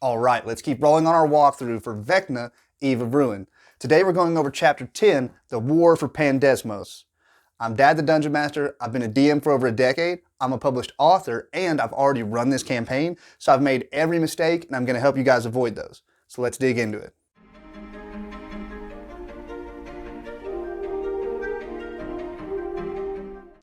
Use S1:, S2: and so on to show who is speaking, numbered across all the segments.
S1: Alright, let's keep rolling on our walkthrough for Vecna, Eve of Ruin. Today we're going over Chapter 10, The War for Pandesmos. I'm Dad the Dungeon Master, I've been a DM for over a decade, I'm a published author, and I've already run this campaign, so I've made every mistake, and I'm going to help you guys avoid those. So let's dig into it.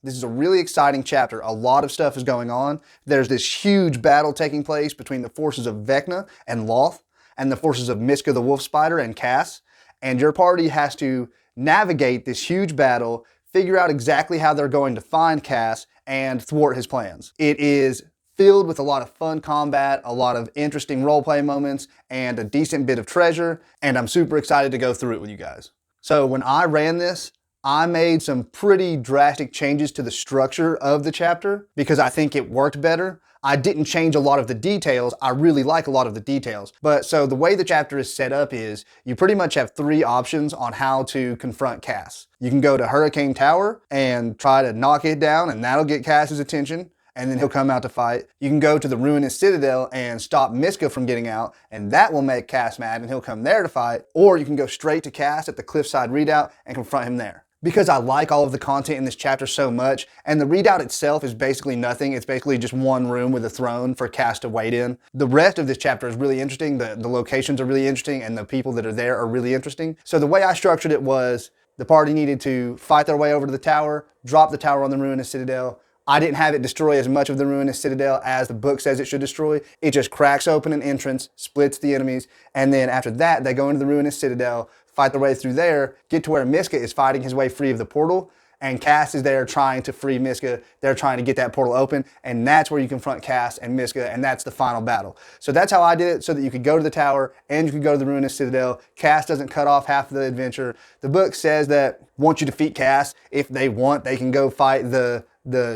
S1: This is a really exciting chapter. A lot of stuff is going on. There's this huge battle taking place between the forces of Vecna and Loth and the forces of Miska the Wolf Spider and Kas. And your party has to navigate this huge battle, figure out exactly how they're going to find Kas and thwart his plans. It is filled with a lot of fun combat, a lot of interesting roleplay moments, and a decent bit of treasure. And I'm super excited to go through it with you guys. So when I ran this, I made some pretty drastic changes to the structure of the chapter because I think it worked better. I didn't change a lot of the details. I really like a lot of the details. But so the way the chapter is set up is you pretty much have three options on how to confront Kas. You can go to Hurricane Tower and try to knock it down, and that'll get Kas's attention, and then he'll come out to fight. You can go to the Ruinous Citadel and stop Miska from getting out, and that will make Kas mad, and he'll come there to fight. Or you can go straight to Kas at the Cliffside Readout and confront him there. Because I like all of the content in this chapter so much, and the readout itself is basically nothing. It's basically just one room with a throne for Kas to wait in. The rest of this chapter is really interesting. The locations are really interesting, and the people that are there are really interesting. So the way I structured it was the party needed to fight their way over to the tower, drop the tower on the Ruinous Citadel. I didn't have it destroy as much of the Ruinous Citadel as the book says it should destroy. It just cracks open an entrance, splits the enemies, and then after that, they go into the Ruinous Citadel, fight their way through there, get to where Miska is fighting his way free of the portal, and Kas is there trying to free Miska. They're trying to get that portal open, and that's where you confront Kas and Miska, and that's the final battle. So that's how I did it, so that you could go to the tower, and you could go to the Ruinous Citadel. Kas doesn't cut off half of the adventure. The book says that once you defeat Kas, if they want, they can go fight the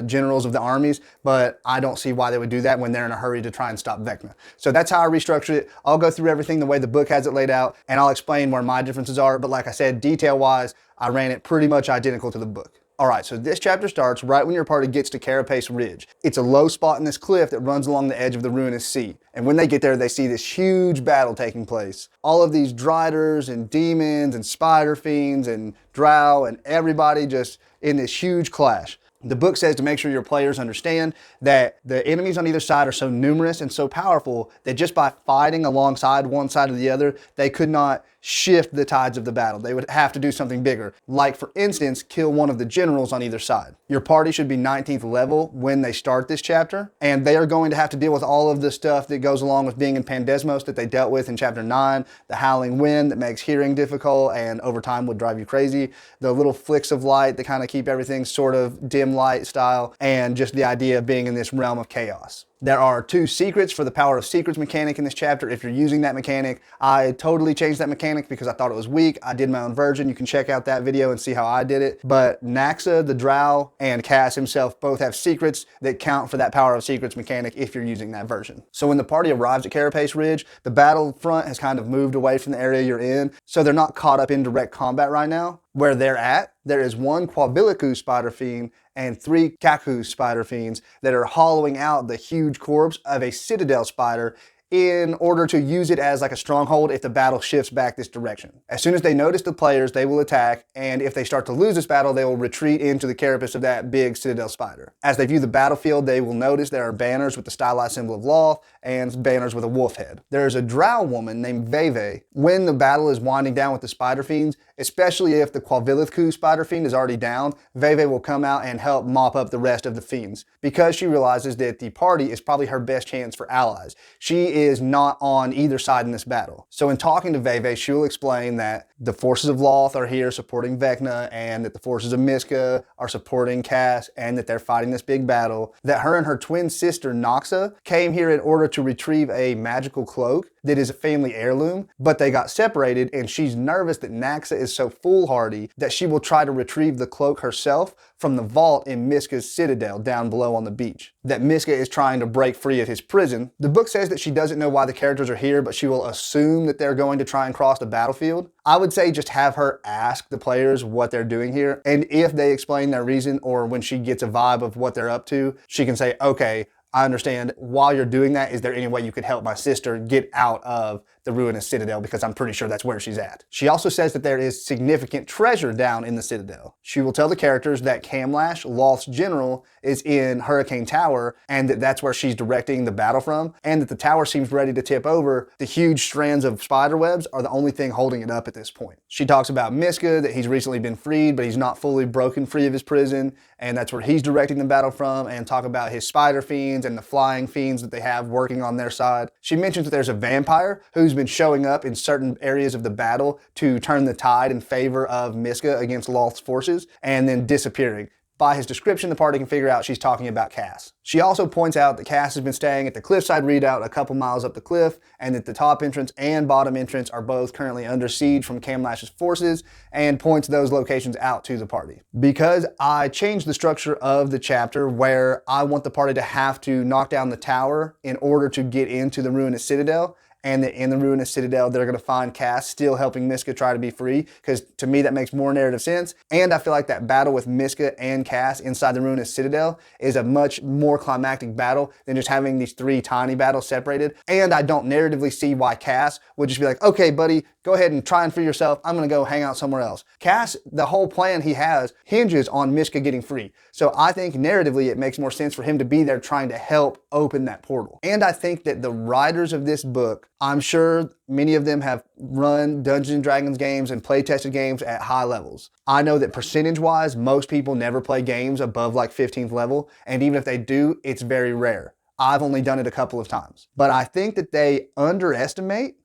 S1: generals of the armies, but I don't see why they would do that when they're in a hurry to try and stop Vecna. So that's how I restructured it. I'll go through everything the way the book has it laid out, and I'll explain where my differences are, but like I said, detail-wise, I ran it pretty much identical to the book. Alright, so this chapter starts right when your party gets to Carapace Ridge. It's a low spot in this cliff that runs along the edge of the Ruinous Sea. And when they get there, they see this huge battle taking place. All of these driders and demons and spider fiends and drow and everybody just in this huge clash. The book says to make sure your players understand that the enemies on either side are so numerous and so powerful that just by fighting alongside one side or the other, they could not shift the tides of the battle. They would have to do something bigger, like for instance, kill one of the generals on either side. Your party should be 19th level when they start this chapter, and they are going to have to deal with all of the stuff that goes along with being in Pandesmos that they dealt with in Chapter 9, the howling wind that makes hearing difficult and over time would drive you crazy, the little flicks of light that kind of keep everything sort of dim light style, and just the idea of being in this realm of chaos. There are two secrets for the power of secrets mechanic in this chapter. If you're using that mechanic, I totally changed that mechanic because I thought it was weak. I did my own version. You can check out that video and see how I did it. But Naxa, the drow, and Kas himself both have secrets that count for that power of secrets mechanic if you're using that version. So when the party arrives at Carapace Ridge, the battlefront has kind of moved away from the area you're in, so they're not caught up in direct combat right now. Where they're at, there is one Quabiliku spider fiend and 3 Kaku spider fiends that are hollowing out the huge corpse of a citadel spider in order to use it as like a stronghold if the battle shifts back this direction. As soon as they notice the players, they will attack, and if they start to lose this battle, they will retreat into the carapace of that big citadel spider. As they view the battlefield, they will notice there are banners with the stylized symbol of Loth and banners with a wolf head. There is a drow woman named Veve. When the battle is winding down with the spider fiends, especially if the Quabiliku spider fiend is already down, Veve will come out and help mop up the rest of the fiends because she realizes that the party is probably her best chance for allies. She is not on either side in this battle. So in talking to Veve, she'll explain that the forces of Loth are here supporting Vecna, and that the forces of Miska are supporting Kas, and that they're fighting this big battle. That her and her twin sister Naxa came here in order to retrieve a magical cloak that is a family heirloom, but they got separated, and she's nervous that Naxa is so foolhardy that she will try to retrieve the cloak herself from the vault in Miska's citadel down below on the beach. That Miska is trying to break free of his prison. The book says that she doesn't know why the characters are here, but she will assume that they're going to try and cross the battlefield. I would say just have her ask the players what they're doing here, and if they explain their reason, or when she gets a vibe of what they're up to, she can say, okay, I understand while you're doing that, is there any way you could help my sister get out of the Ruinous Citadel, because I'm pretty sure that's where she's at. She also says that there is significant treasure down in the Citadel. She will tell the characters that Lash, Loth's general, is in Hurricane Tower, and that that's where she's directing the battle from, and that the tower seems ready to tip over. The huge strands of spider webs are the only thing holding it up at this point. She talks about Miska, that he's recently been freed, but he's not fully broken free of his prison, and that's where he's directing the battle from, and talk about his spider fiends and the flying fiends that they have working on their side. She mentions that there's a vampire who's been showing up in certain areas of the battle to turn the tide in favor of Miska against Loth's forces, and then disappearing. By his description, the party can figure out she's talking about Kas. She also points out that Kas has been staying at the Cliffside Readout a couple miles up the cliff, and that the top entrance and bottom entrance are both currently under siege from Lash's forces, and points those locations out to the party. Because I changed the structure of the chapter where I want the party to have to knock down the tower in order to get into the Ruinous Citadel, and that in the Ruinous Citadel, they're going to find Kas still helping Miska try to be free, because to me that makes more narrative sense, and I feel like that battle with Miska and Kas inside the Ruinous Citadel is a much more climactic battle than just having these three tiny battles separated, and I don't narratively see why Kas would just be like, okay buddy, go ahead and try and free yourself, I'm going to go hang out somewhere else. Kas, the whole plan he has hinges on Miska getting free, so I think narratively it makes more sense for him to be there trying to help open that portal. And I think that the writers of this book, I'm sure many of them have run Dungeons & Dragons games and play tested games at high levels. I know that percentage-wise, most people never play games above like 15th level, and even if they do, it's very rare. I've only done it a couple of times. But I think that they underestimate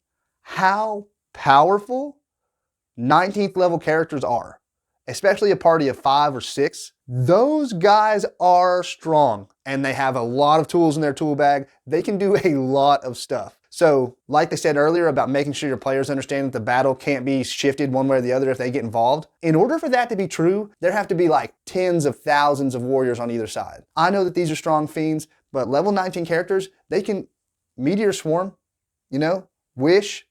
S1: how powerful 19th level characters are, especially a party of 5 or 6. Those guys are strong, and they have a lot of tools in their tool bag. They can do a lot of stuff. So, like they said earlier about making sure your players understand that the battle can't be shifted one way or the other if they get involved, in order for that to be true, there have to be like tens of thousands of warriors on either side. I know that these are strong fiends, but level 19 characters, they can meteor swarm, wish.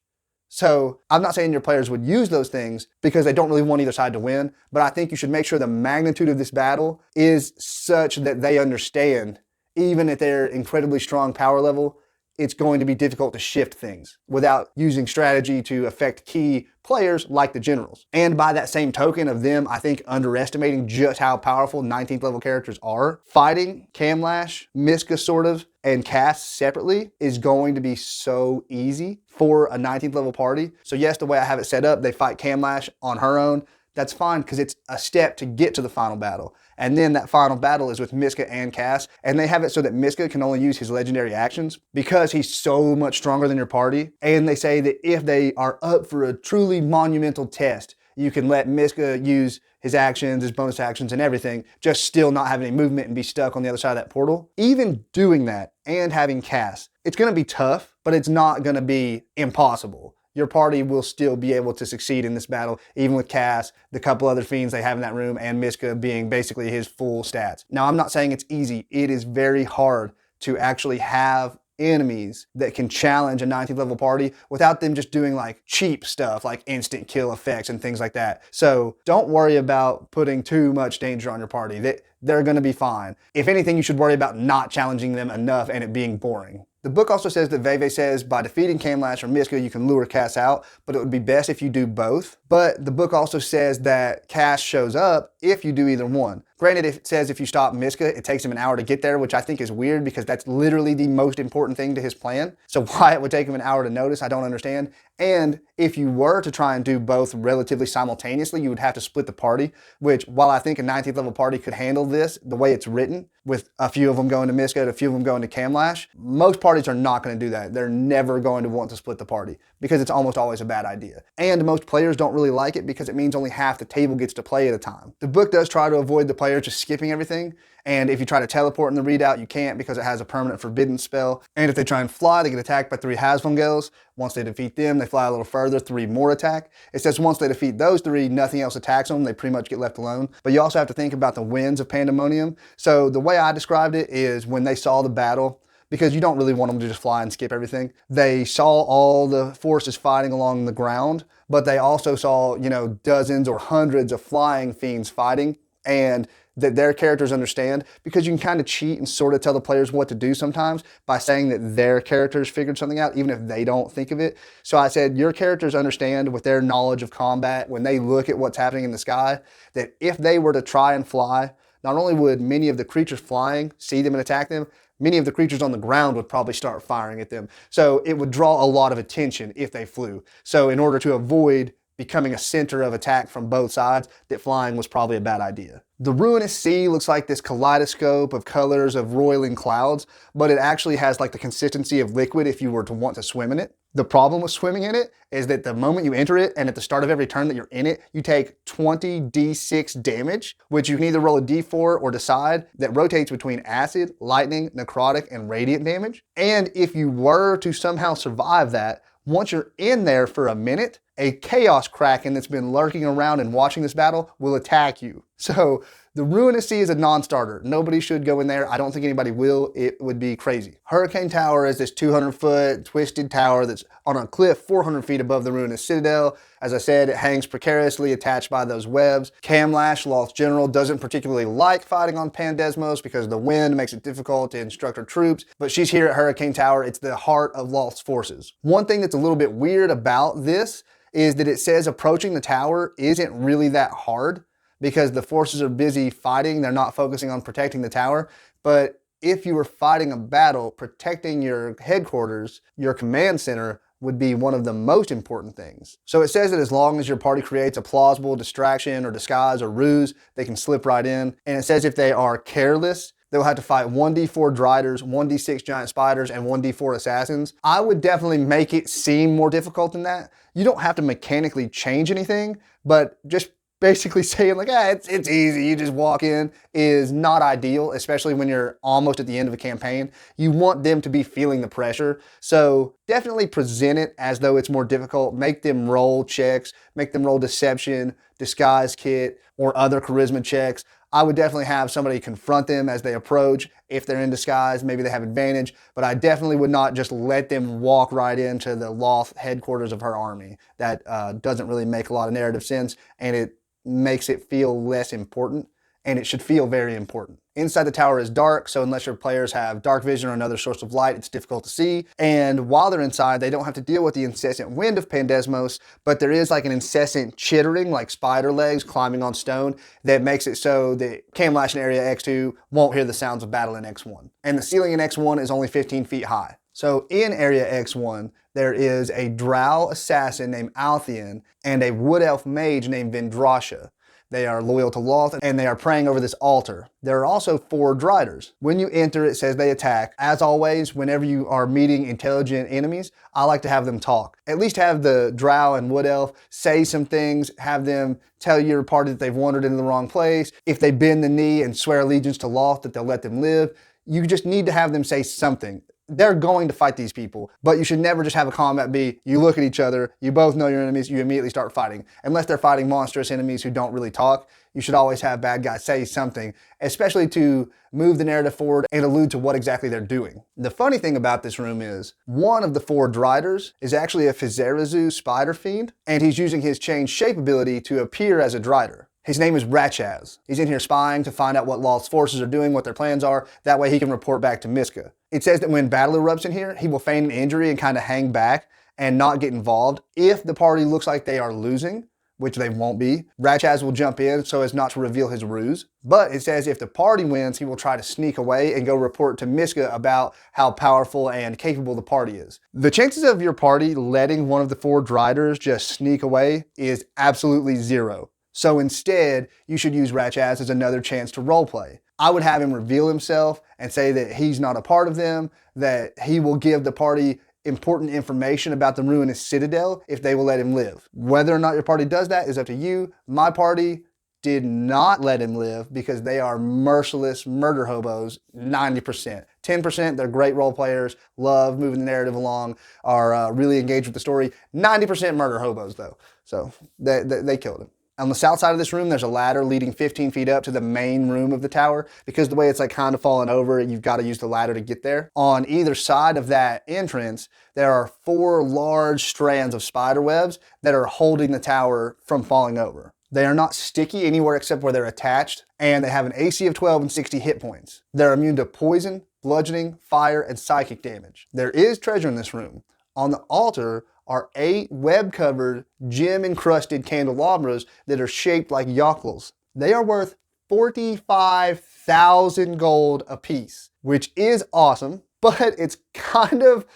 S1: So I'm not saying your players would use those things because they don't really want either side to win, but I think you should make sure the magnitude of this battle is such that they understand, even at their incredibly strong power level, it's going to be difficult to shift things without using strategy to affect key players like the generals. And by that same token of them, I think, underestimating just how powerful 19th level characters are, fighting Lash, Miska sort of, and Kas separately is going to be so easy for a 19th level party. So yes, the way I have it set up, they fight Lash on her own. That's fine because it's a step to get to the final battle. And then that final battle is with Miska and Kas, and they have it so that Miska can only use his legendary actions because he's so much stronger than your party. And they say that if they are up for a truly monumental test, you can let Miska use his actions, his bonus actions and everything, just still not have any movement and be stuck on the other side of that portal. Even doing that and having Kas, it's going to be tough, but it's not going to be impossible. Your party will still be able to succeed in this battle, even with Kas, the couple other fiends they have in that room, and Miska being basically his full stats. Now, I'm not saying it's easy. It is very hard to actually have enemies that can challenge a 19th level party without them just doing like cheap stuff like instant kill effects and things like that. So don't worry about putting too much danger on your party. They're going to be fine. If anything, you should worry about not challenging them enough and it being boring. The book also says that Veve says by defeating Lash or Miska, you can lure Kas out, but it would be best if you do both. But the book also says that Kas shows up if you do either one. Granted, it says if you stop Miska, it takes him an hour to get there, which I think is weird because that's literally the most important thing to his plan. So why it would take him an hour to notice, I don't understand. And if you were to try and do both relatively simultaneously, you would have to split the party, which while I think a 19th level party could handle this the way it's written, with a few of them going to Miska and a few of them going to Lash, most parties are not going to do that. They're never going to want to split the party because it's almost always a bad idea. And most players don't really like it because it means only half the table gets to play at a time. The book does try to avoid the players just skipping everything, and if you try to teleport in the readout, you can't because it has a permanent forbidden spell. And if they try and fly, they get attacked by 3 Hasvongels. Once they defeat them, they fly a little further, 3 more attack. It says once they defeat those 3, nothing else attacks them. They pretty much get left alone. But you also have to think about the winds of Pandemonium. So the way I described it is when they saw the battle, because you don't really want them to just fly and skip everything. They saw all the forces fighting along the ground, but they also saw, dozens or hundreds of flying fiends fighting. And that their characters understand, because you can kind of cheat and sort of tell the players what to do sometimes by saying that their characters figured something out, even if they don't think of it. So I said, your characters understand with their knowledge of combat, when they look at what's happening in the sky, that if they were to try and fly, not only would many of the creatures flying see them and attack them, many of the creatures on the ground would probably start firing at them. So it would draw a lot of attention if they flew. So in order to avoid becoming a center of attack from both sides, that flying was probably a bad idea. The Ruinous Sea looks like this kaleidoscope of colors of roiling clouds, but it actually has like the consistency of liquid if you were to want to swim in it. The problem with swimming in it is that the moment you enter it and at the start of every turn that you're in it, you take 20d6 damage, which you can either roll a d4 or decide, that rotates between acid, lightning, necrotic, and radiant damage. And if you were to somehow survive that, once you're in there for a minute, a chaos kraken that's been lurking around and watching this battle will attack you. So the Ruinous Sea is a non-starter. Nobody should go in there. I don't think anybody will. It would be crazy. Hurricane Tower is this 200-foot twisted tower that's on a cliff 400 feet above the Ruinous Citadel. As I said, it hangs precariously attached by those webs. Lash, Loth's general, doesn't particularly like fighting on Pandesmos because the wind makes it difficult to instruct her troops, but she's here at Hurricane Tower. It's the heart of Loth's forces. One thing that's a little bit weird about this is that it says approaching the tower isn't really that hard because the forces are busy fighting. They're not focusing on protecting the tower. But if you were fighting a battle, protecting your headquarters, your command center, would be one of the most important things. So it says that as long as your party creates a plausible distraction or disguise or ruse, they can slip right in. And it says if they are careless, they'll have to fight 1d4 Driders, 1d6 giant spiders, and 1d4 assassins. I would definitely make it seem more difficult than that. You don't have to mechanically change anything, but just basically saying like, it's easy, you just walk in, is not ideal, especially when you're almost at the end of a campaign. You want them to be feeling the pressure. So definitely present it as though it's more difficult. Make them roll checks, make them roll deception, disguise kit, or other charisma checks. I would definitely have somebody confront them as they approach. If they're in disguise, maybe they have advantage, but I definitely would not just let them walk right into the Loth headquarters of her army. That doesn't really make a lot of narrative sense, and it makes it feel less important, and it should feel very important. Inside the tower is dark, so unless your players have dark vision or another source of light, it's difficult to see. And while they're inside, they don't have to deal with the incessant wind of Pandesmos, but there is like an incessant chittering, like spider legs climbing on stone, that makes it so that Lash in Area X2 won't hear the sounds of battle in X1. And the ceiling in X1 is only 15 feet high. So in Area X1, there is a drow assassin named Altheon and a wood elf mage named Vendrasha. They are loyal to Loth, and they are praying over this altar. There are also 4 Driders. When you enter, it says they attack. As always, whenever you are meeting intelligent enemies, I like to have them talk. At least have the drow and wood elf say some things, have them tell your party that they've wandered into the wrong place. If they bend the knee and swear allegiance to Loth, that they'll let them live. You just need to have them say something. They're going to fight these people, but you should never just have a combat be, you look at each other, you both know your enemies, you immediately start fighting. Unless they're fighting monstrous enemies who don't really talk, you should always have bad guys say something, especially to move the narrative forward and allude to what exactly they're doing. The funny thing about this room is, one of the 4 Driders is actually a Fizerazu spider fiend, and he's using his change shape ability to appear as a Drider. His name is Ratchaz. He's in here spying to find out what Loth's forces are doing, what their plans are. That way he can report back to Miska. It says that when battle erupts in here, he will feign an injury and kind of hang back and not get involved. If the party looks like they are losing, which they won't be, Ratchaz will jump in so as not to reveal his ruse. But it says if the party wins, he will try to sneak away and go report to Miska about how powerful and capable the party is. The chances of your party letting one of the 4 Driders just sneak away is absolutely 0. So instead, you should use Ratchaz as another chance to roleplay. I would have him reveal himself and say that he's not a part of them, that he will give the party important information about the Ruinous Citadel if they will let him live. Whether or not your party does that is up to you. My party did not let him live because they are merciless murder hobos, 90%. 10%, they're great role players, love moving the narrative along, are really engaged with the story. 90% murder hobos though, so they killed him. On the south side of this room, there's a ladder leading 15 feet up to the main room of the tower. Because the way it's like kind of fallen over, you've got to use the ladder to get there. On either side of that entrance, there are 4 large strands of spider webs that are holding the tower from falling over. They are not sticky anywhere except where they're attached, and they have an AC of 12 and 60 hit points. They're immune to poison, bludgeoning, fire, and psychic damage. There is treasure in this room. On the altar are 8 web-covered, gem-encrusted candelabras that are shaped like yokels. They are worth 45,000 gold apiece, which is awesome, but it's kind of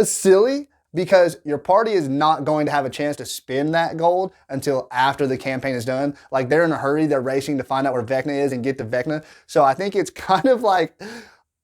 S1: silly because your party is not going to have a chance to spend that gold until after the campaign is done. Like, they're in a hurry, they're racing to find out where Vecna is and get to Vecna. So I think it's kind of like,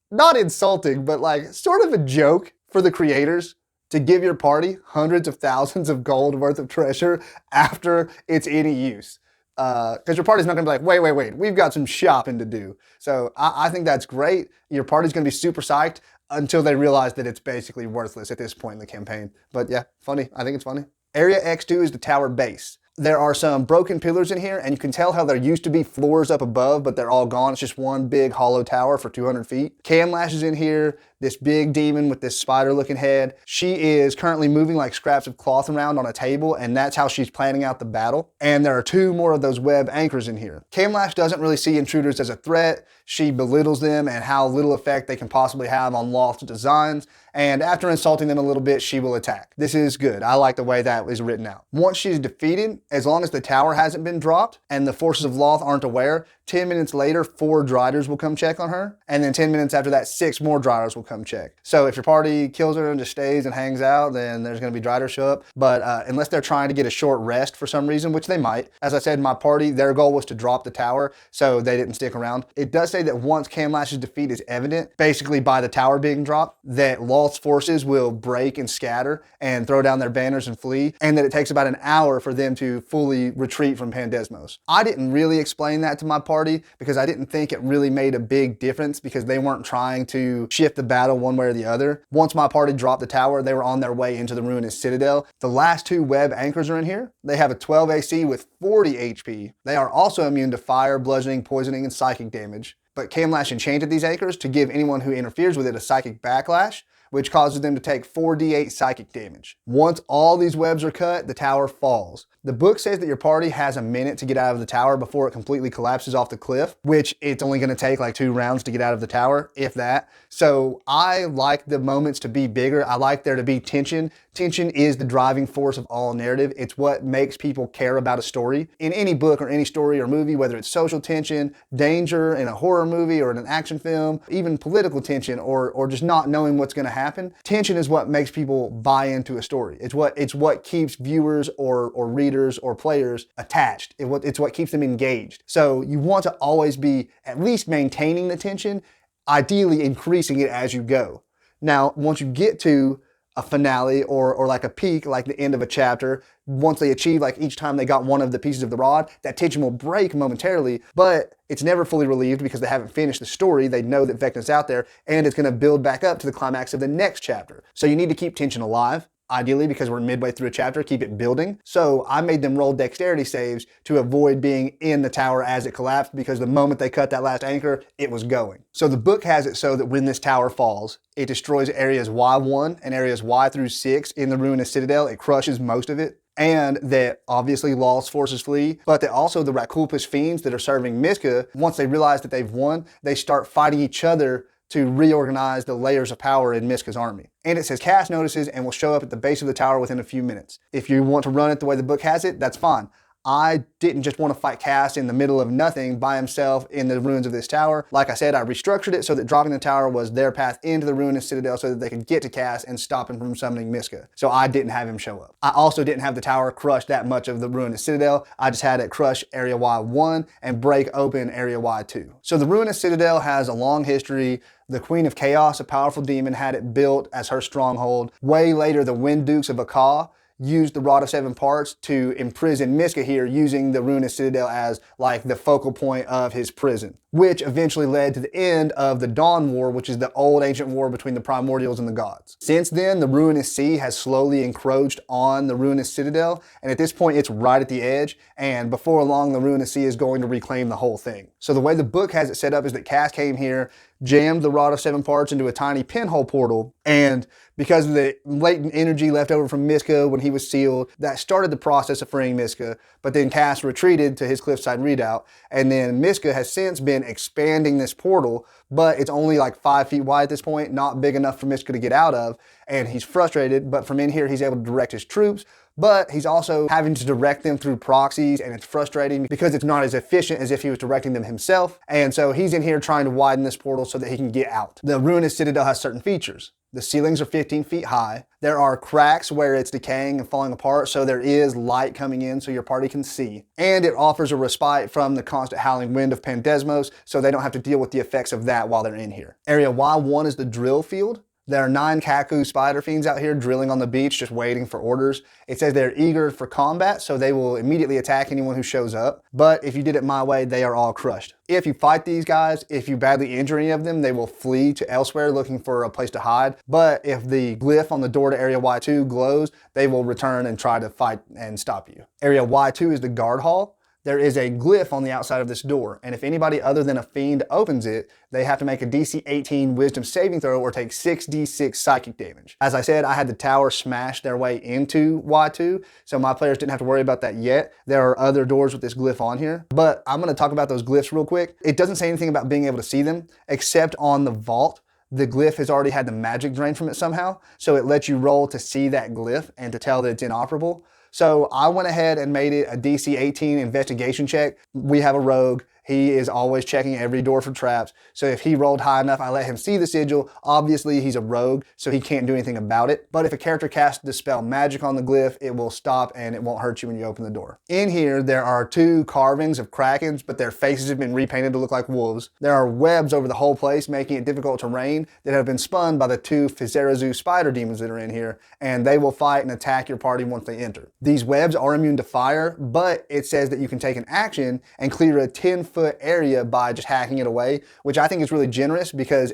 S1: not insulting, but like sort of a joke for the creators to give your party hundreds of thousands of gold worth of treasure after it's any use. Because your party's not going to be like, wait, we've got some shopping to do. So I think that's great. Your party's going to be super psyched until they realize that it's basically worthless at this point in the campaign. But yeah, funny. I think it's funny. Area X2 is the tower base. There are some broken pillars in here, and you can tell how there used to be floors up above, but they're all gone. It's just one big hollow tower for 200 feet. Lash is in here, this big demon with this spider-looking head. She is currently moving like scraps of cloth around on a table, and that's how she's planning out the battle. And there are 2 more of those web anchors in here. Lash doesn't really see intruders as a threat. She belittles them and how little effect they can possibly have on Loth's designs. And after insulting them a little bit, she will attack. This is good. I like the way that is written out. Once she's defeated, as long as the tower hasn't been dropped and the forces of Loth aren't aware, 10 minutes later, 4 Driders will come check on her. And then 10 minutes after that, 6 more Driders will come check. So if your party kills her and just stays and hangs out, then there's going to be Driders show up. But unless they're trying to get a short rest for some reason, which they might. As I said, my party, their goal was to drop the tower, so they didn't stick around. It does say that once Lash's defeat is evident, basically by the tower being dropped, that Loth's forces will break and scatter and throw down their banners and flee, and that it takes about an hour for them to fully retreat from Pandesmos. I didn't really explain that to my party because I didn't think it really made a big difference because they weren't trying to shift the battle one way or the other. Once my party dropped the tower, they were on their way into the Ruinous Citadel. The last 2 web anchors are in here. They have a 12 AC with 40 HP. They are also immune to fire, bludgeoning, poisoning, and psychic damage. But Lash enchanted these anchors to give anyone who interferes with it a psychic backlash, which causes them to take 4d8 psychic damage. Once all these webs are cut, the tower falls. The book says that your party has a minute to get out of the tower before it completely collapses off the cliff, which it's only going to take like 2 rounds to get out of the tower, if that. So I like the moments to be bigger. I like there to be tension. Tension is the driving force of all narrative. It's what makes people care about a story. In any book or any story or movie, whether it's social tension, danger in a horror movie or in an action film, even political tension or just not knowing what's going to happen, tension is what makes people buy into a story. It's what keeps viewers or readers or players attached. It's what keeps them engaged. So you want to always be at least maintaining the tension, ideally increasing it as you go. Now, once you get to a finale or like a peak, like the end of a chapter, once they achieve, like each time they got one of the pieces of the rod, that tension will break momentarily, but it's never fully relieved because they haven't finished the story. They know that Vecna's out there and it's going to build back up to the climax of the next chapter. So you need to keep tension alive. Ideally, because we're midway through a chapter, keep it building. So I made them roll dexterity saves to avoid being in the tower as it collapsed, because the moment they cut that last anchor, it was going. So the book has it so that when this tower falls, it destroys areas Y1 and areas Y through 6 in the Ruinous Citadel. It crushes most of it. And that obviously Loth's forces flee, but that also the Rakulpish fiends that are serving Miska, once they realize that they've won, they start fighting each other to reorganize the layers of power in Miska's army. And it says cast notices and will show up at the base of the tower within a few minutes. If you want to run it the way the book has it, that's fine. I didn't just want to fight Kas in the middle of nothing by himself in the ruins of this tower. Like I said, I restructured it so that dropping the tower was their path into the Ruinous Citadel so that they could get to Kas and stop him from summoning Miska. So I didn't have him show up. I also didn't have the tower crush that much of the Ruinous Citadel. I just had it crush Area Y1 and break open Area Y2. So the Ruinous Citadel has a long history. The Queen of Chaos, a powerful demon, had it built as her stronghold. Way later, the Wind Dukes of Akka used the Rod of Seven Parts to imprison Miska here, using the Ruinous Citadel as like the focal point of his prison, which eventually led to the end of the Dawn War, which is the old ancient war between the Primordials and the gods. Since then, the Ruinous Sea has slowly encroached on the Ruinous Citadel, and at this point it's right at the edge, and before long the Ruinous Sea is going to reclaim the whole thing. So the way the book has it set up is that Kas came here jammed the Rod of Seven Parts into a tiny pinhole portal, and because of the latent energy left over from Miska when he was sealed, that started the process of freeing Miska, but then Kas retreated to his Cliffside Readout, and then Miska has since been expanding this portal, but it's only like 5 feet wide at this point, not big enough for Miska to get out of, and he's frustrated, but from in here he's able to direct his troops, but he's also having to direct them through proxies, and it's frustrating because it's not as efficient as if he was directing them himself, and so he's in here trying to widen this portal so that he can get out. The Ruinous Citadel has certain features. The ceilings are 15 feet high. There are cracks where it's decaying and falling apart, so there is light coming in so your party can see. And it offers a respite from the constant howling wind of Pandesmos, so they don't have to deal with the effects of that while they're in here. Area Y1 is the drill field. There are 9 Kaku spider fiends out here drilling on the beach, just waiting for orders. It says they're eager for combat, so they will immediately attack anyone who shows up. But if you did it my way, they are all crushed. If you fight these guys, if you badly injure any of them, they will flee to elsewhere looking for a place to hide. But if the glyph on the door to Area Y2 glows, they will return and try to fight and stop you. Area Y2 is the guard hall. There is a glyph on the outside of this door, and if anybody other than a fiend opens it, they have to make a DC 18 wisdom saving throw or take 6d6 psychic damage. As I said, I had the tower smash their way into Y2, so my players didn't have to worry about that yet. There are other doors with this glyph on here, but I'm going to talk about those glyphs real quick. It doesn't say anything about being able to see them, except on the vault. The glyph has already had the magic drain from it somehow, so it lets you roll to see that glyph and to tell that it's inoperable. So I went ahead and made it a DC 18 investigation check. We have a rogue. He is always checking every door for traps. So if he rolled high enough, I let him see the sigil. Obviously, he's a rogue, so he can't do anything about it. But if a character casts Dispel Magic on the glyph, it will stop and it won't hurt you when you open the door. In here, there are 2 carvings of krakens, but their faces have been repainted to look like wolves. There are webs over the whole place, making it difficult terrain that have been spun by the 2 Fizerazu spider demons that are in here, and they will fight and attack your party once they enter. These webs are immune to fire, but it says that you can take an action and clear a 10-foot area by just hacking it away, which I think is really generous because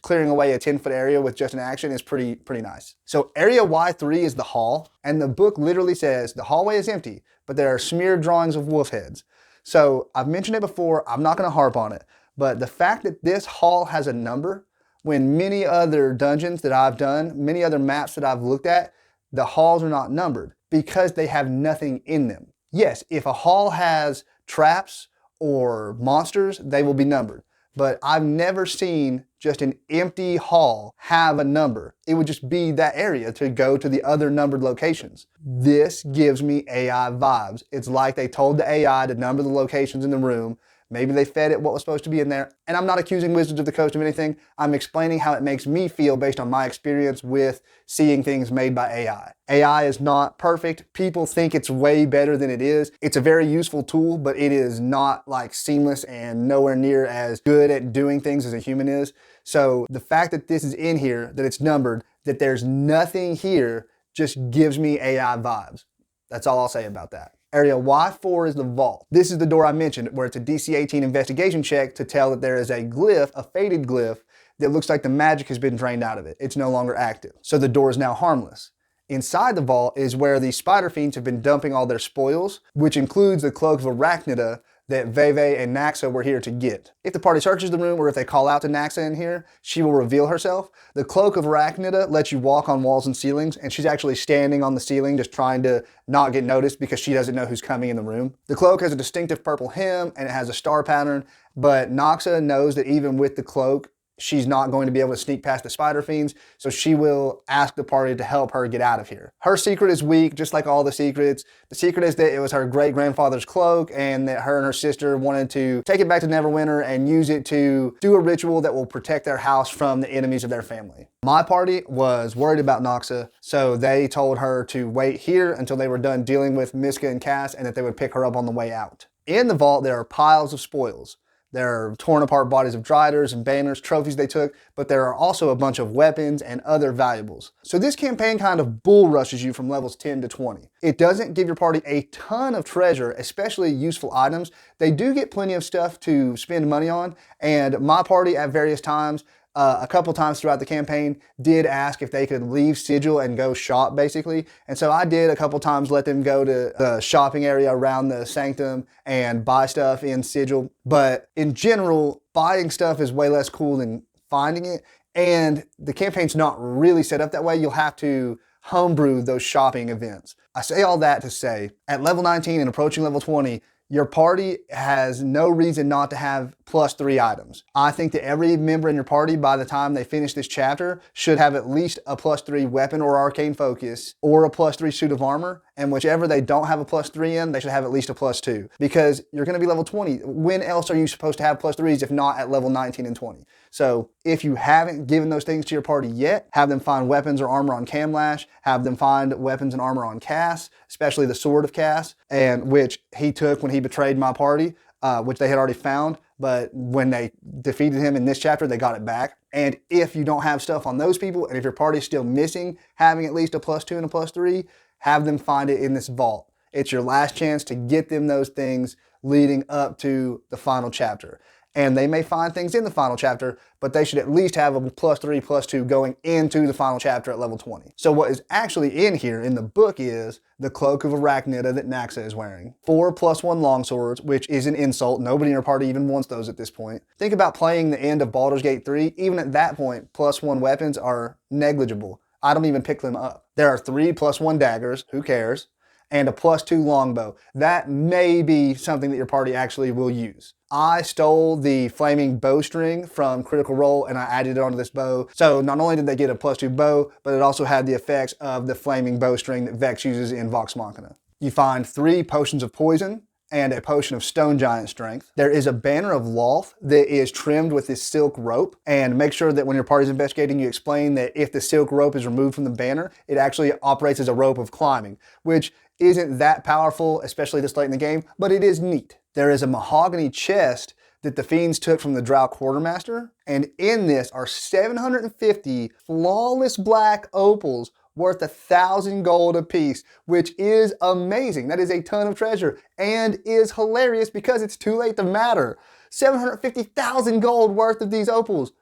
S1: clearing away a 10-foot area with just an action is pretty nice. So Area Y3 is the hall, and the book literally says the hallway is empty, but there are smeared drawings of wolf heads. So I've mentioned it before, I'm not going to harp on it, but the fact that this hall has a number, when many other dungeons that I've done, many other maps that I've looked at, the halls are not numbered because they have nothing in them. Yes, if a hall has traps or monsters, they will be numbered. But I've never seen just an empty hall have a number. It would just be that area to go to the other numbered locations. This gives me AI vibes. It's like they told the AI to number the locations in the room. Maybe they fed it what was supposed to be in there. And I'm not accusing Wizards of the Coast of anything. I'm explaining how it makes me feel based on my experience with seeing things made by AI. AI is not perfect. People think it's way better than it is. It's a very useful tool, but it is not like seamless and nowhere near as good at doing things as a human is. So the fact that this is in here, that it's numbered, that there's nothing here, just gives me AI vibes. That's all I'll say about that. Area Y4 is the vault. This is the door I mentioned where it's a DC 18 investigation check to tell that there is a glyph, a faded glyph, that looks like the magic has been drained out of it. It's no longer active. So the door is now harmless. Inside the vault is where the spider fiends have been dumping all their spoils, which includes the cloak of Arachnida that Veve and Naxa were here to get. If the party searches the room or if they call out to Naxa in here, she will reveal herself. The cloak of Arachnida lets you walk on walls and ceilings, and she's actually standing on the ceiling just trying to not get noticed because she doesn't know who's coming in the room. The cloak has a distinctive purple hem and it has a star pattern, but Naxa knows that even with the cloak, she's not going to be able to sneak past the spider fiends, so she will ask the party to help her get out of here. Her secret is weak, just like all the secrets. The secret is that it was her great-grandfather's cloak and that her and her sister wanted to take it back to Neverwinter and use it to do a ritual that will protect their house from the enemies of their family. My party was worried about Naxa, so they told her to wait here until they were done dealing with Miska and Kas and that they would pick her up on the way out. In the vault, there are piles of spoils. There are torn apart bodies of Driders and banners, trophies they took, but there are also a bunch of weapons and other valuables. So this campaign kind of bull rushes you from levels 10 to 20. It doesn't give your party a ton of treasure, especially useful items. They do get plenty of stuff to spend money on, and my party at various times, a couple times throughout the campaign, did ask if they could leave Sigil and go shop, basically. And so I did a couple times let them go to the shopping area around the Sanctum and buy stuff in Sigil. But in general, buying stuff is way less cool than finding it. And the campaign's not really set up that way. You'll have to homebrew those shopping events. I say all that to say, at level 19 and approaching level 20, your party has no reason not to have +3 items. I think that every member in your party, by the time they finish this chapter, should have at least a +3 weapon or arcane focus, or a +3 suit of armor, and whichever they don't have a +3 in, they should have at least a +2. Because you're gonna be level 20. When else are you supposed to have +3s if not at level 19 and 20? So if you haven't given those things to your party yet, have them find weapons or armor on Lash, have them find weapons and armor on Kas, especially the Sword of Kas, and which he took when he betrayed my party, which they had already found, but when they defeated him in this chapter, they got it back. And if you don't have stuff on those people, and if your party's still missing having at least a +2 and a +3, have them find it in this vault. It's your last chance to get them those things leading up to the final chapter. And they may find things in the final chapter, but they should at least have a +3, +2 going into the final chapter at level 20. So what is actually in here in the book is the Cloak of Arachnida that Naxa is wearing. 4 +1 longswords, which is an insult. Nobody in your party even wants those at this point. Think about playing the end of Baldur's Gate 3. Even at that point, +1 weapons are negligible. I don't even pick them up. There are 3 +1 daggers, who cares? And a +2 longbow. That may be something that your party actually will use. I stole the flaming bowstring from Critical Role and I added it onto this bow. So not only did they get a +2 bow, but it also had the effects of the flaming bowstring that Vex uses in Vox Machina. You find 3 potions of poison and a potion of stone giant strength. There is a banner of Loth that is trimmed with this silk rope, and make sure that when your party's investigating, you explain that if the silk rope is removed from the banner, it actually operates as a rope of climbing, which isn't that powerful, especially this late in the game, but it is neat. There is a mahogany chest that the Fiends took from the Drow Quartermaster, and in this are 750 flawless black opals worth 1,000 gold apiece, which is amazing. That is a ton of treasure and is hilarious because it's too late to matter. 750,000 gold worth of these opals.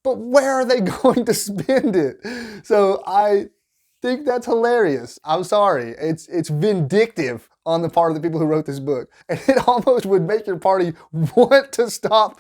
S1: But where are they going to spend it? So I think that's hilarious. I'm sorry. It's vindictive on the part of the people who wrote this book. And it almost would make your party want to stop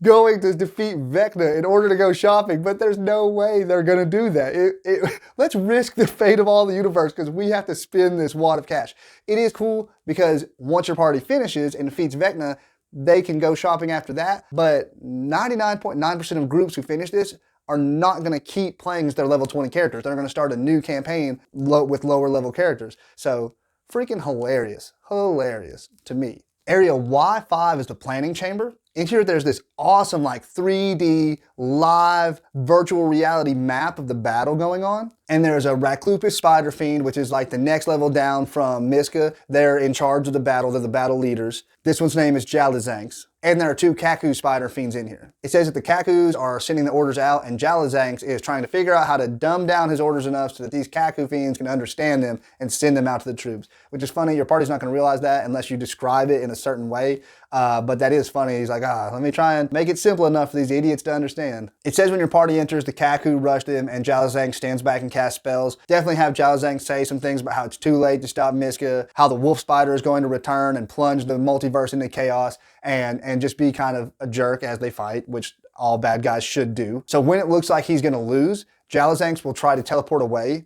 S1: going to defeat Vecna in order to go shopping, but there's no way they're going to do that. Let's risk the fate of all the universe because we have to spend this wad of cash. It is cool because once your party finishes and defeats Vecna, they can go shopping after that, but 99.9% of groups who finish this are not going to keep playing as their level 20 characters. They're going to start a new campaign with lower level characters. So freaking hilarious. Hilarious to me. Area Y5 is the planning chamber. In here, there's this awesome like 3D live virtual reality map of the battle going on. And there's a Raclupus Spider Fiend, which is like the next level down from Miska. They're in charge of the battle. They're the battle leaders. This one's name is Jalazanx. And there are 2 Kaku Spider Fiends in here. It says that the Kakus are sending the orders out and Jalazanx is trying to figure out how to dumb down his orders enough so that these Kaku Fiends can understand them and send them out to the troops. Which is funny, your party's not gonna realize that unless you describe it in a certain way. But that is funny. He's like, let me try and make it simple enough for these idiots to understand. It says when your party enters, the Kaku rush them and Jalazanx stands back and casts spells. Definitely have Jalazanx say some things about how it's too late to stop Miska, how the wolf spider is going to return and plunge the multiverse into chaos, and just be kind of a jerk as they fight, which all bad guys should do. So when it looks like he's gonna lose, Jalazanx will try to teleport away.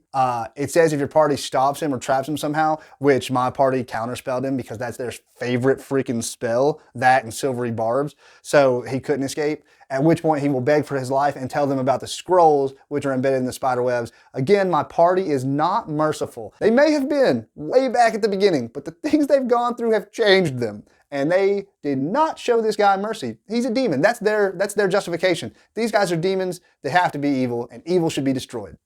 S1: It says if your party stops him or traps him somehow, which my party counterspelled him because that's their favorite freaking spell, that and Silvery Barbs, so he couldn't escape, at which point he will beg for his life and tell them about the scrolls which are embedded in the spider webs. Again, my party is not merciful. They may have been way back at the beginning, but the things they've gone through have changed them. And they did not show this guy mercy. He's a demon. That's their justification. These guys are demons. They have to be evil, and evil should be destroyed.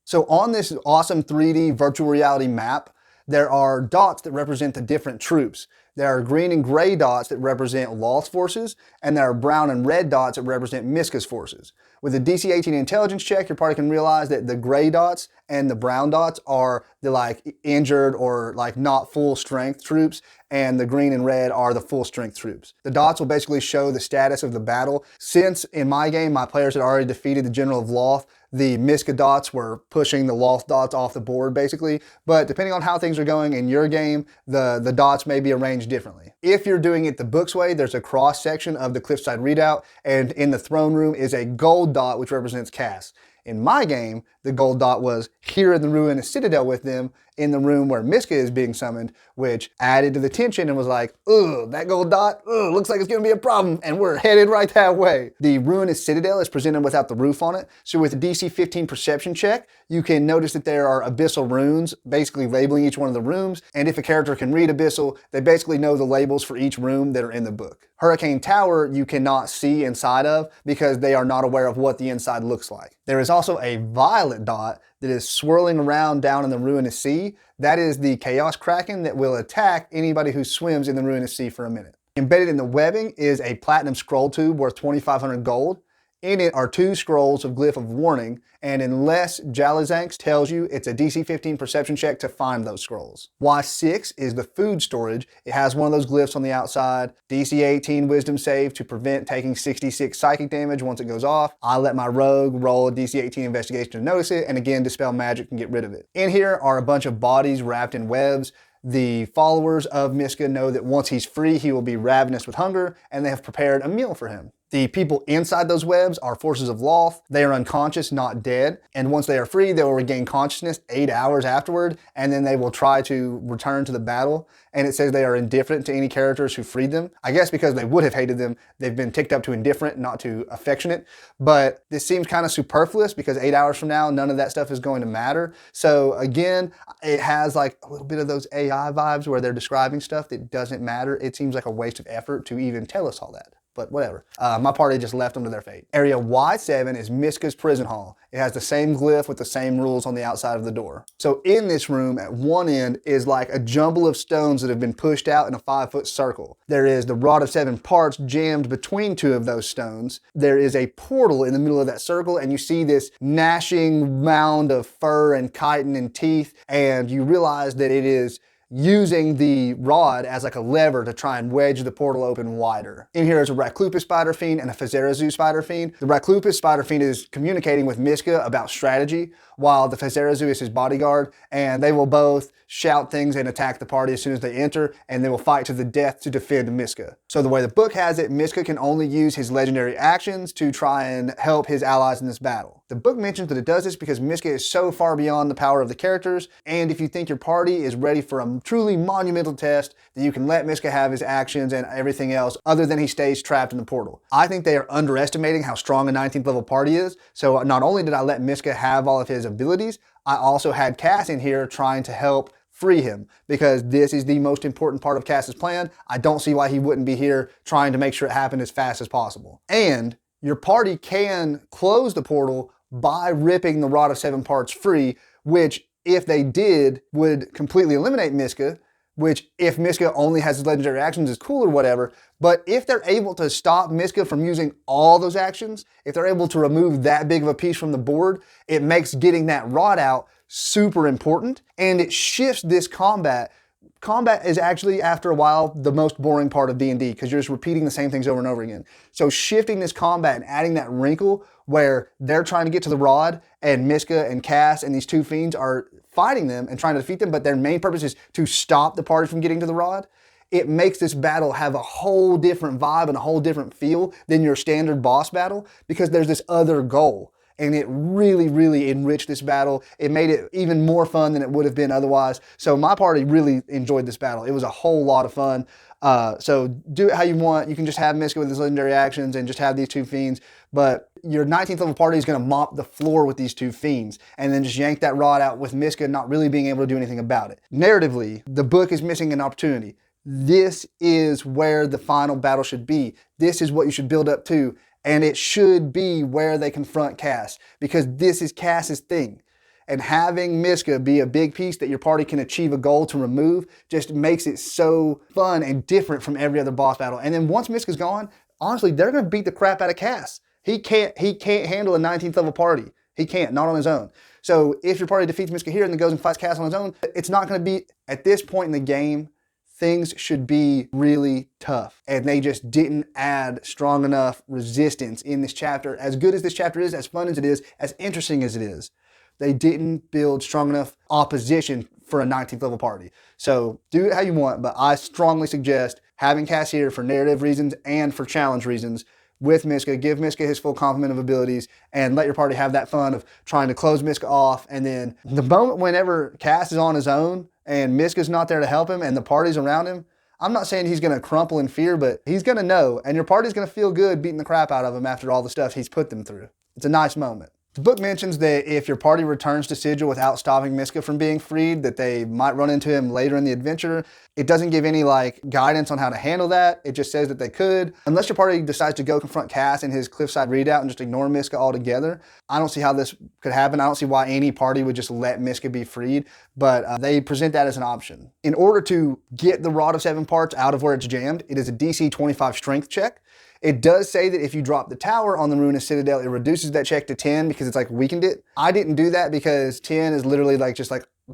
S1: So on this awesome 3D virtual reality map, there are dots that represent the different troops. There are green and gray dots that represent Loth's forces, and there are brown and red dots that represent Miska's forces. With a DC 18 intelligence check, your party can realize that the gray dots and the brown dots are the like injured or like not full strength troops, and the green and red are the full strength troops. The dots will basically show the status of the battle. Since in my game, my players had already defeated the General of Loth, the Miska dots were pushing the Loth dots off the board basically, but depending on how things are going in your game, the dots may be arranged differently. If you're doing it the book's way, there's a cross section of the Cliffside Readout, and in the throne room is a gold dot which represents Kas. In my game, the gold dot was here in the Ruinous Citadel with them in the room where Miska is being summoned, which added to the tension and was like, ugh, that gold dot, ugh, looks like it's gonna be a problem, and we're headed right that way. The Ruinous Citadel is presented without the roof on it, so with a DC 15 perception check, you can notice that there are abyssal runes, basically labeling each one of the rooms, and if a character can read abyssal, they basically know the labels for each room that are in the book. Hurricane Tower you cannot see inside of because they are not aware of what the inside looks like. There is also a violet dot that is swirling around down in the Ruinous Sea. That is the Chaos Kraken that will attack anybody who swims in the Ruinous Sea for a minute. Embedded in the webbing is a platinum scroll tube worth 2,500 gold. In it are 2 scrolls of Glyph of Warning, and unless Jalazanx tells you, it's a DC 15 perception check to find those scrolls. Y6 is the food storage. It has one of those glyphs on the outside. DC 18 wisdom save to prevent taking 66 psychic damage once it goes off. I let my rogue roll a DC 18 investigation to notice it, and again, dispel magic and get rid of it. In here are a bunch of bodies wrapped in webs. The followers of Miska know that once he's free, he will be ravenous with hunger, and they have prepared a meal for him. The people inside those webs are forces of Loth. They are unconscious, not dead. And once they are free, they will regain consciousness 8 hours afterward, and then they will try to return to the battle. And it says they are indifferent to any characters who freed them. I guess because they would have hated them, they've been ticked up to indifferent, not to affectionate. But this seems kind of superfluous because 8 hours from now, none of that stuff is going to matter. So again, it has like a little bit of those AI vibes where they're describing stuff that doesn't matter. It seems like a waste of effort to even tell us all that. But whatever. My party just left them to their fate. Area Y7 is Miska's prison hall. It has the same glyph with the same rules on the outside of the door. So in this room, at one end is like a jumble of stones that have been pushed out in a 5-foot circle. There is the Rod of 7 Parts jammed between 2 of those stones. There is a portal in the middle of that circle, and you see this gnashing mound of fur and chitin and teeth, and you realize that it is using the rod as like a lever to try and wedge the portal open wider. In here is a Raclupus spider fiend and a Phazerazu spider fiend. The Raclupus spider fiend is communicating with Miska about strategy, while the Phazerazu is his bodyguard, and they will both shout things and attack the party as soon as they enter, and they will fight to the death to defend Miska. So the way the book has it, Miska can only use his legendary actions to try and help his allies in this battle. The book mentions that it does this because Miska is so far beyond the power of the characters, and if you think your party is ready for a truly monumental test, that you can let Miska have his actions and everything else other than he stays trapped in the portal. I think they are underestimating how strong a 19th level party is, so not only did I let Miska have all of his abilities, I also had Kas in here trying to help free him, because this is the most important part of Kas's plan. I don't see why he wouldn't be here trying to make sure it happened as fast as possible. And your party can close the portal by ripping the Rod of 7 Parts free, which if they did would completely eliminate Miska, which if Miska only has his legendary actions is cool or whatever, but if they're able to stop Miska from using all those actions, if they're able to remove that big of a piece from the board, it makes getting that rod out super important, and it shifts this combat. Combat is actually, after a while, the most boring part of D&D because you're just repeating the same things over and over again. So shifting this combat and adding that wrinkle where they're trying to get to the rod and Miska and Kas and these 2 fiends are fighting them and trying to defeat them, but their main purpose is to stop the party from getting to the rod, it makes this battle have a whole different vibe and a whole different feel than your standard boss battle because there's this other goal. And it really, really enriched this battle. It made it even more fun than it would have been otherwise. So my party really enjoyed this battle. It was a whole lot of fun. So do it how you want. You can just have Miska with his legendary actions and just have these 2 fiends. But your 19th level party is going to mop the floor with these 2 fiends and then just yank that rod out with Miska not really being able to do anything about it. Narratively, the book is missing an opportunity. This is where the final battle should be. This is what you should build up to. And it should be where they confront Kas, because this is Kas's thing. And having Miska be a big piece that your party can achieve a goal to remove just makes it so fun and different from every other boss battle. And then once Miska's gone, honestly, they're going to beat the crap out of Kas. He can't handle a 19th level party. He can't, not on his own. So if your party defeats Miska here and then goes and fights Kas on his own, it's not going to be, at this point in the game, things should be really tough. And they just didn't add strong enough resistance in this chapter. As good as this chapter is, as fun as it is, as interesting as it is, they didn't build strong enough opposition for a 19th level party. So do it how you want, but I strongly suggest having Kas here for narrative reasons and for challenge reasons with Miska. Give Miska his full complement of abilities and let your party have that fun of trying to close Miska off. And then the moment whenever Kas is on his own and Miska's not there to help him and the party's around him, I'm not saying he's going to crumple in fear, but he's going to know, and your party's going to feel good beating the crap out of him after all the stuff he's put them through. It's a nice moment. The book mentions that if your party returns to Sigil without stopping Miska from being freed, that they might run into him later in the adventure. It doesn't give any guidance on how to handle that. It just says that they could. Unless your party decides to go confront Kas in his Cliffside Readout and just ignore Miska altogether, I don't see how this could happen. I don't see why any party would just let Miska be freed, but they present that as an option. In order to get the Rod of Seven Parts out of where it's jammed, it is a DC 25 strength check. It does say that if you drop the tower on the Ruinous Citadel, it reduces that check to 10 because it's weakened it. I didn't do that because 10 is literally just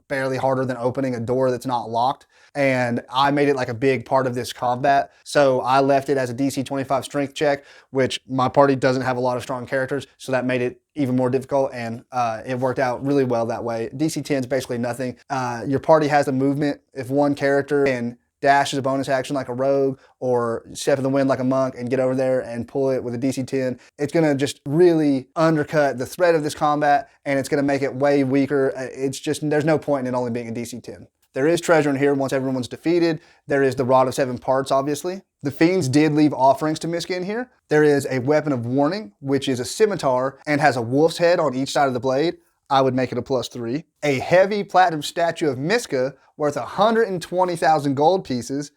S1: barely harder than opening a door that's not locked. And I made it a big part of this combat. So I left it as a DC 25 strength check, which my party doesn't have a lot of strong characters. So that made it even more difficult, and it worked out really well that way. DC 10 is basically nothing. Your party has the movement if one character can dash as a bonus action like a rogue, or step in the wind like a monk and get over there and pull it with a DC 10. It's going to just really undercut the threat of this combat, and it's going to make it way weaker. It's just, there's no point in it only being a DC 10. There is treasure in here once everyone's defeated. There is the Rod of Seven Parts, obviously. The Fiends did leave offerings to Miska in here. There is a Weapon of Warning, which is a scimitar and has a wolf's head on each side of the blade. I would make it a +3. A heavy platinum statue of Miska worth 120,000 gold pieces.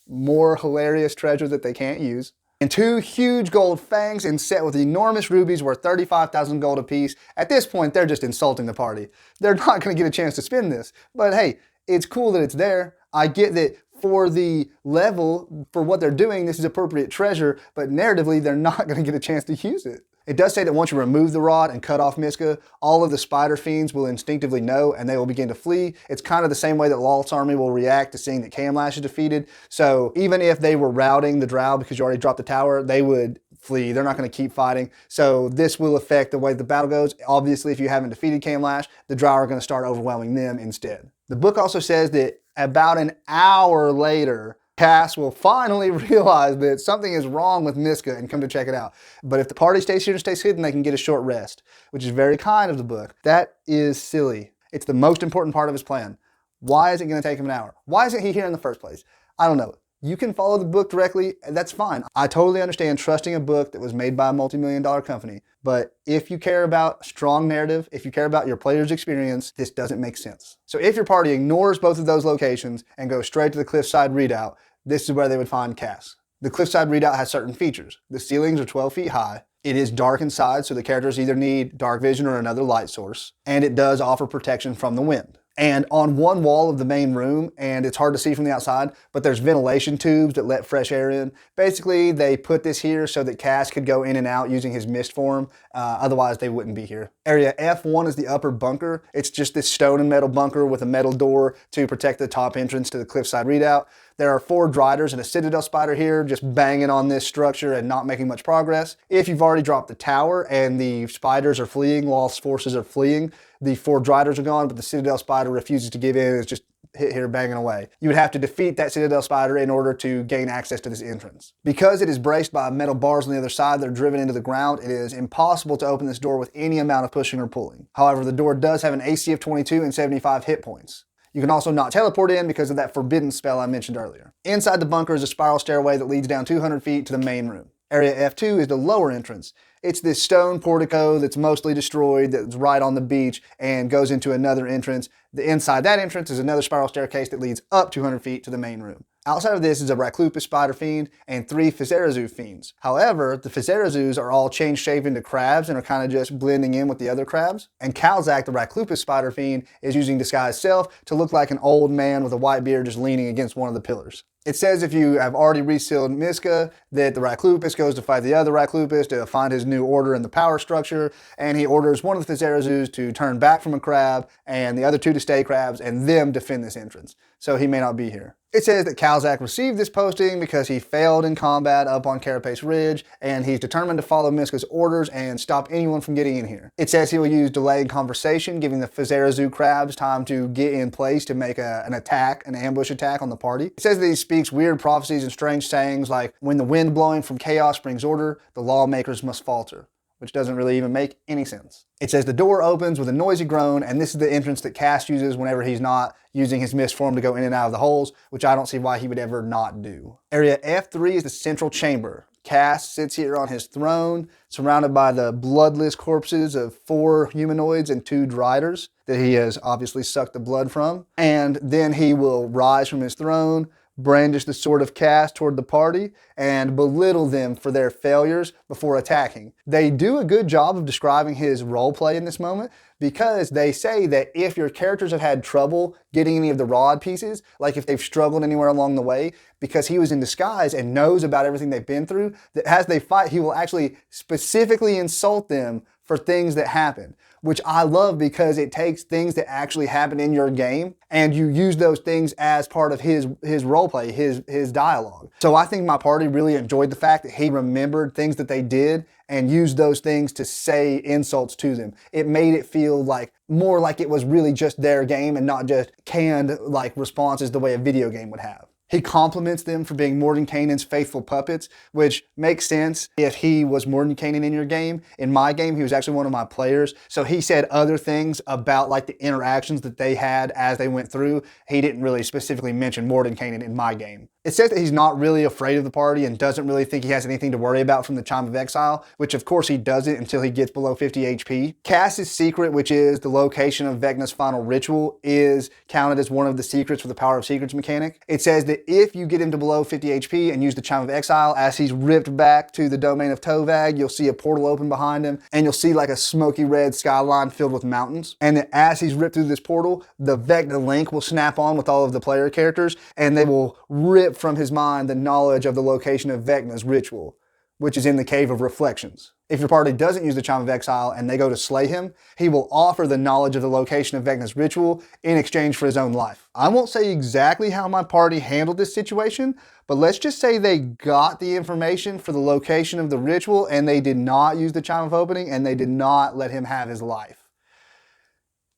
S1: More hilarious treasure that they can't use. And 2 huge gold fangs and set with enormous rubies worth 35,000 gold apiece. At this point, they're just insulting the party. They're not going to get a chance to spend this. But hey, it's cool that it's there. I get that for the level, for what they're doing, this is appropriate treasure, but narratively, they're not going to get a chance to use it. It does say that once you remove the rod and cut off Miska, all of the spider fiends will instinctively know and they will begin to flee. It's kind of the same way that Lawl's army will react to seeing that Lash is defeated. So even if they were routing the drow because you already dropped the tower, they would flee. They're not going to keep fighting. So this will affect the way the battle goes. Obviously, if you haven't defeated Lash, the drow are going to start overwhelming them instead. The book also says that about an hour later, Kas will finally realize that something is wrong with Miska and come to check it out. But if the party stays here and stays hidden, they can get a short rest, which is very kind of the book. That is silly. It's the most important part of his plan. Why is it going to take him an hour? Why isn't he here in the first place? I don't know. You can follow the book directly, that's fine. I totally understand trusting a book that was made by a multi-million-dollar company, but if you care about strong narrative, if you care about your player's experience, this doesn't make sense. So if your party ignores both of those locations and goes straight to the Cliffside Readout, this is where they would find Kas. The Cliffside Readout has certain features. The ceilings are 12 feet high. It is dark inside, so the characters either need dark vision or another light source. And it does offer protection from the wind. And on one wall of the main room, and it's hard to see from the outside, but there's ventilation tubes that let fresh air in. Basically, they put this here so that Kas could go in and out using his mist form. Otherwise, they wouldn't be here. Area F1 is the upper bunker. It's just this stone and metal bunker with a metal door to protect the top entrance to the Cliffside Readout. There are 4 Driders and a Citadel Spider here just banging on this structure and not making much progress. If you've already dropped the tower and the spiders are fleeing, Lost forces are fleeing, the 4 Driders are gone, but the Citadel Spider refuses to give in. It's just hit here banging away. You would have to defeat that Citadel Spider in order to gain access to this entrance. Because it is braced by metal bars on the other side that are driven into the ground, it is impossible to open this door with any amount of pushing or pulling. However, the door does have an AC of 22 and 75 hit points. You can also not teleport in because of that forbidden spell I mentioned earlier. Inside the bunker is a spiral stairway that leads down 200 feet to the main room. Area F2 is the lower entrance. It's this stone portico that's mostly destroyed, that's right on the beach, and goes into another entrance The inside that entrance is another spiral staircase that leads up 200 feet to the main room. Outside of this is a Raclupus spider fiend and 3 Fizerazu fiends. However, the Fizerazus are all changed shape into crabs and are kind of just blending in with the other crabs. And Kalzak, the Raclupus spider fiend, is using disguise self to look like an old man with a white beard just leaning against one of the pillars. It says if you have already resealed Miska, that the Raclupus goes to fight the other Raclupus to find his new order in the power structure, and he orders one of the Fizerazus to turn back from a crab and the other 2 to stay crabs and them defend this entrance. So he may not be here. It says that Kalzak received this posting because he failed in combat up on Carapace Ridge, and he's determined to follow Miska's orders and stop anyone from getting in here. It says he will use delayed conversation, giving the Fizerazu crabs time to get in place to make an ambush attack on the party. It says that he speaks weird prophecies and strange sayings like, when the wind blowing from chaos brings order, the lawmakers must falter, which doesn't really even make any sense. It says the door opens with a noisy groan, and this is the entrance that Kas uses whenever he's not using his mist form to go in and out of the holes, which I don't see why he would ever not do. Area F3 is the central chamber. Kas sits here on his throne, surrounded by the bloodless corpses of 4 humanoids and 2 driders that he has obviously sucked the blood from. And then he will rise from his throne, brandish the sword of Kas toward the party, and belittle them for their failures before attacking. They do a good job of describing his roleplay in this moment, because they say that if your characters have had trouble getting any of the rod pieces, like if they've struggled anywhere along the way, because he was in disguise and knows about everything they've been through, that as they fight, he will actually specifically insult them for things that happen, which I love because it takes things that actually happen in your game and you use those things as part of his roleplay, his dialogue. So I think my party really enjoyed the fact that he remembered things that they did and used those things to say insults to them. It made it feel like more like it was really just their game and not just canned like responses the way a video game would have. He compliments them for being Mordenkainen's faithful puppets, which makes sense if he was Mordenkainen in your game. In my game, he was actually one of my players. So he said other things about like the interactions that they had as they went through. He didn't really specifically mention Mordenkainen in my game. It says that he's not really afraid of the party and doesn't really think he has anything to worry about from the Chime of Exile, which of course he doesn't until he gets below 50 HP. Kas's secret, which is the location of Vecna's final ritual, is counted as one of the secrets for the Power of Secrets mechanic. It says that if you get him to below 50 HP and use the Chime of Exile, as he's ripped back to the domain of Tovag, you'll see a portal open behind him, and you'll see like a smoky red skyline filled with mountains. And that as he's ripped through this portal, the Vecna link will snap on with all of the player characters, and they will rip from his mind the knowledge of the location of Vecna's ritual, which is in the Cave of Reflections. If your party doesn't use the Chime of Exile and they go to slay him, he will offer the knowledge of the location of Vecna's ritual in exchange for his own life. I won't say exactly how my party handled this situation, but let's just say they got the information for the location of the ritual and they did not use the Chime of Opening and they did not let him have his life.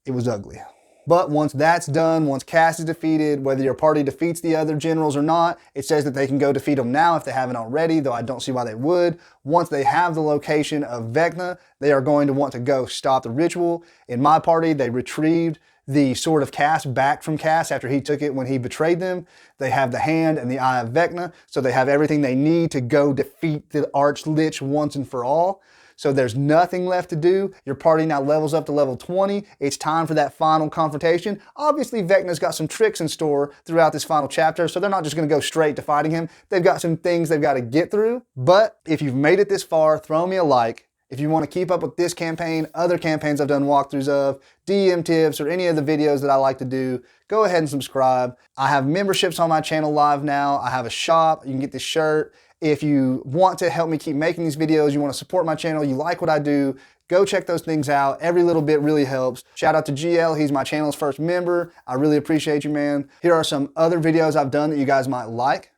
S1: It was ugly. But once that's done, once Kas is defeated, whether your party defeats the other generals or not, it says that they can go defeat them now if they haven't already, though I don't see why they would. Once they have the location of Vecna, they are going to want to go stop the ritual. In my party, they retrieved the Sword of Kas back from Kas after he took it when he betrayed them. They have the Hand and the Eye of Vecna, so they have everything they need to go defeat the Arch-Lich once and for all. So there's nothing left to do. Your party now levels up to level 20. It's time for that final confrontation. Obviously, Vecna's got some tricks in store throughout this final chapter, so they're not just gonna go straight to fighting him. They've got some things they've got to get through. But if you've made it this far, throw me a like. If you want to keep up with this campaign, other campaigns I've done walkthroughs of, DM tips, or any of the videos that I like to do, go ahead and subscribe. I have memberships on my channel live now. I have a shop. You can get this shirt. If you want to help me keep making these videos, you want to support my channel, you like what I do, go check those things out. Every little bit really helps. Shout out to GL, he's my channel's first member. I really appreciate you, man. Here are some other videos I've done that you guys might like.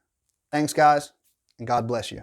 S1: Thanks, guys, and God bless you.